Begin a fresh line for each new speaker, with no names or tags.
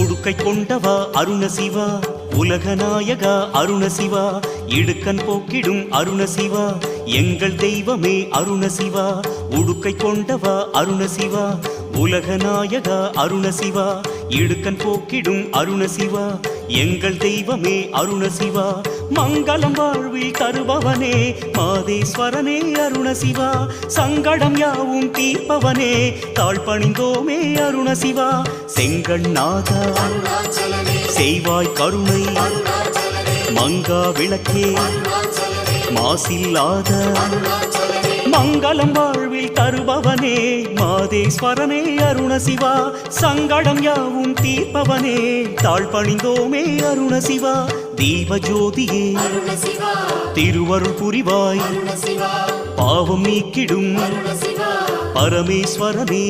உடுக்கை கொண்டவா அருண சிவா உலகநாயகா அருண சிவா இடுக்கன் போக்கிடும் அருண சிவா எங்கள் தெய்வமே அருண சிவா உடுக்கை கொண்டவா அருண சிவா உலகநாயகா அருண சிவா இடுக்கன் போக்கிடும் அருண சிவா எங்கள் தெய்வமே அருண சிவா மங்களம் வாழ்வில் தருபவனே மாதேஸ்வரனே அருண சிவா சங்கடம் யாவும் தீர்ப்பவனே தாழ்பணிந்தோமே அருண சிவா செங்கண்ணாதா செய்வாய் கருணை மங்கா விளக்கே மாசில்லாத மங்களம் வாழ்வில் தருபவனே மாதேஸ்வரனே அருண சிவா சங்கடம் யாவும் தீர்ப்பவனே தாழ்பணிந்தோமே அருண சிவா தீப ஜோதியே திருவருள் புரிவாய் பாவம் நீக்கிடும் பரமேஸ்வரனே